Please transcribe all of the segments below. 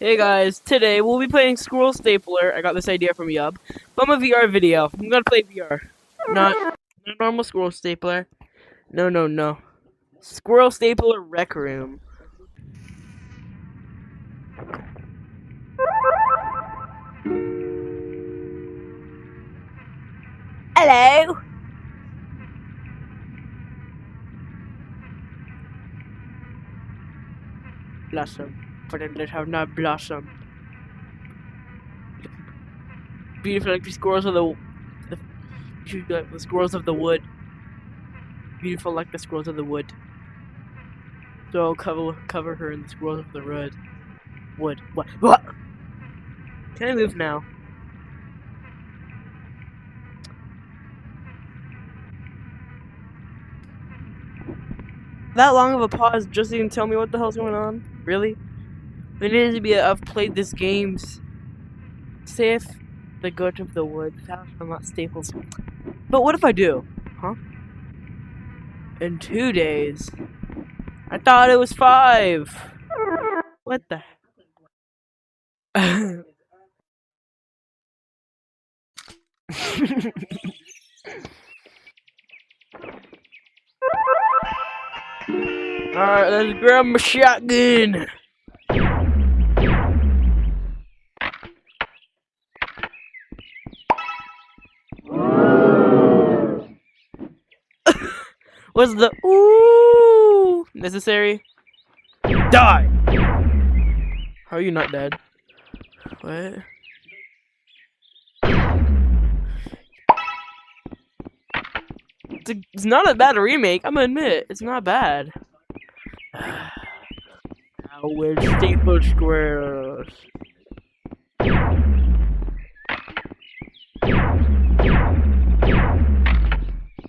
Hey guys, today we'll be playing Squirrel Stapler. I got this idea from Yub. From a VR video. I'm gonna play VR. Not normal Squirrel Stapler. No. Squirrel Stapler Rec Room. Hello! Blossom. For them that have not blossomed. Beautiful like the squirrels of the squirrels of the wood. Beautiful like the squirrels of the wood. So I'll cover her in the squirrels of the wood. What? Can I move now? That long of a pause just so you can tell me what the hell's going on? Really? It needs to be I've played this games. Safe the goat of the wood. I'm not staples. But what if I do? Huh? In 2 days. I thought it was 5. What the Alright, let's grab my shotgun. Was the ooh necessary? Die! How are you not dead? What? It's not a bad remake, I'm gonna admit. It's not bad. Now we're staple squares.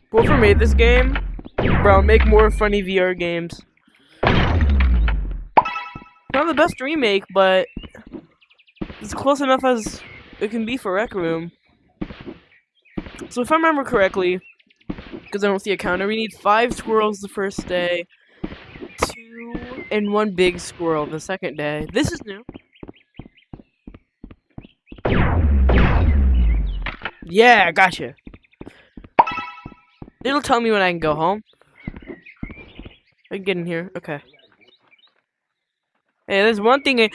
Whoever made this game, bro, make more funny VR games. Not the best remake, but it's close enough as it can be for Rec Room. So if I remember correctly, because I don't see a counter, we need 5 squirrels the first day, 2 and 1 big squirrel the second day. This is new. Yeah, gotcha. It'll tell me when I can go home. I can get in here. Okay. Hey, there's one thing.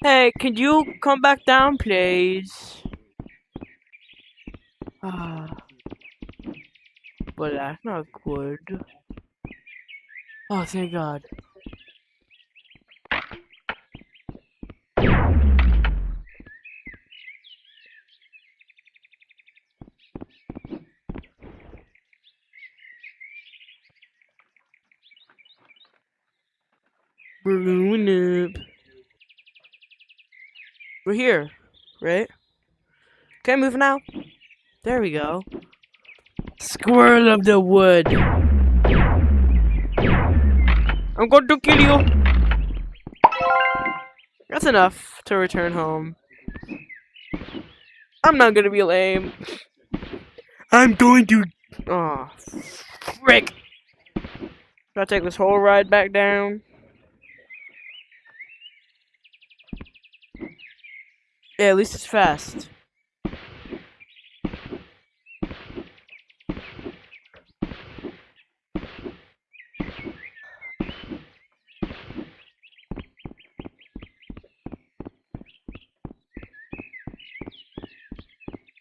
Hey, can you come back down, please? But that's not good. Oh, thank God. We're going up. We're here, right? Can I move now? There we go. Squirrel of the wood. I'm going to kill you. That's enough to return home. I'm not gonna be lame. I'm going to. Oh, frick. Gotta take this whole ride back down. Yeah, at least it's fast.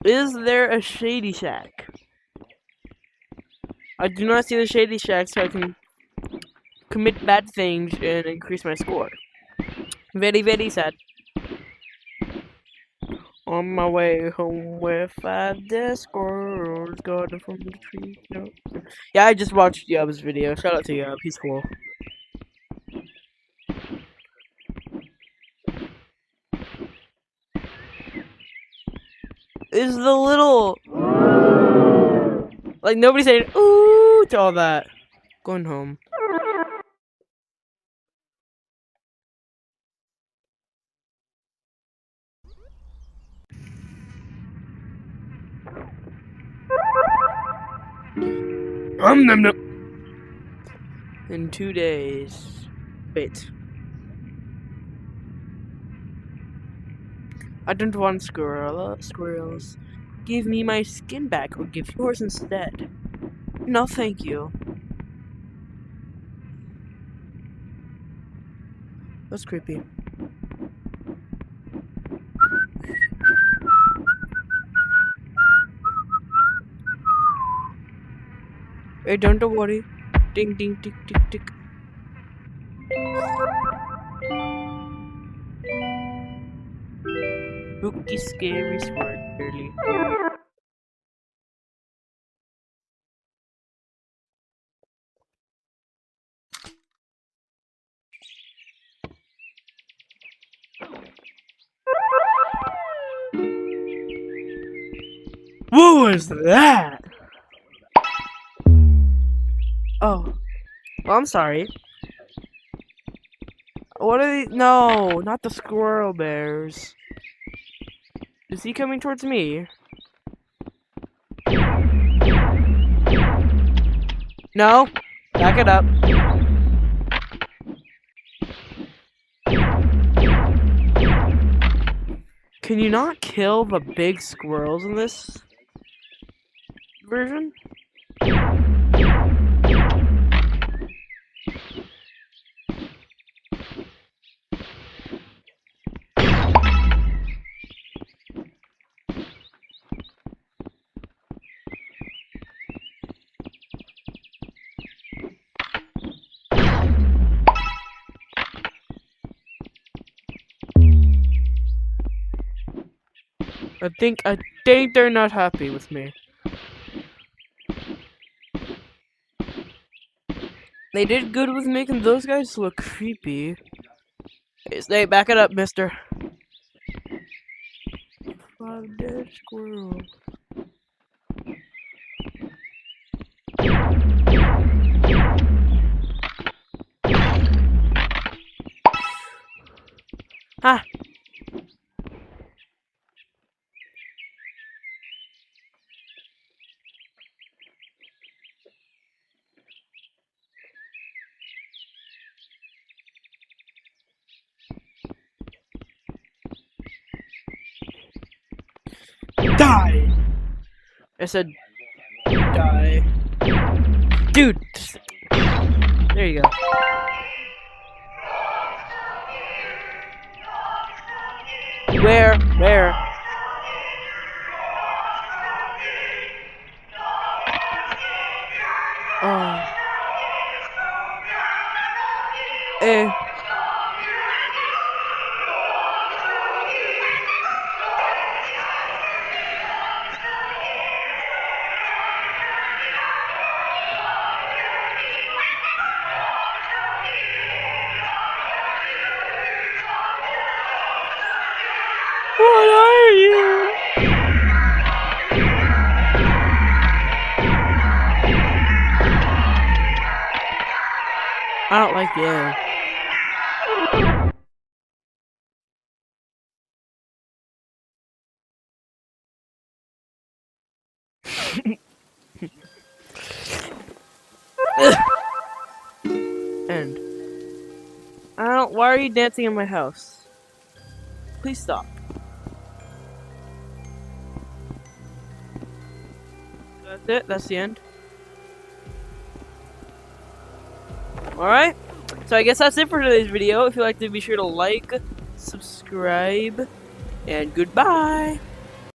Is there a Shady Shack? I do not see the Shady Shack, so I can commit bad things and increase my score. Very, very sad. On my way home with 5 dead squirrels guarded from the tree. No. Yeah, I just watched Yub's video. Shout out to Yub, he's cool. Is the little like nobody saying ooh to all that. Going home. In 2 days. Wait. I don't want squirrels. Give me my skin back or give yours instead. No, thank you. That's creepy. Hey, don't worry. Ding, ding, tick, tick, tick. Spooky, scary squirrely. What was that? Oh. Well, I'm sorry. What are these? No, not the squirrel bears. Is he coming towards me? No. Back it up. Can you not kill the big squirrels in this version? I think they're not happy with me. They did good with making those guys look creepy. Hey, stay, back it up, mister. 5 dead squirrel. Ha! Die! I said die. Dude! There you go. Where? Where? Oh. Eh. What are you? I don't like you. End. I don't. Why are you dancing in my house? Please stop. That's it. That's the end. Alright. So I guess that's it for today's video. If you liked it, be sure to like, subscribe, and goodbye.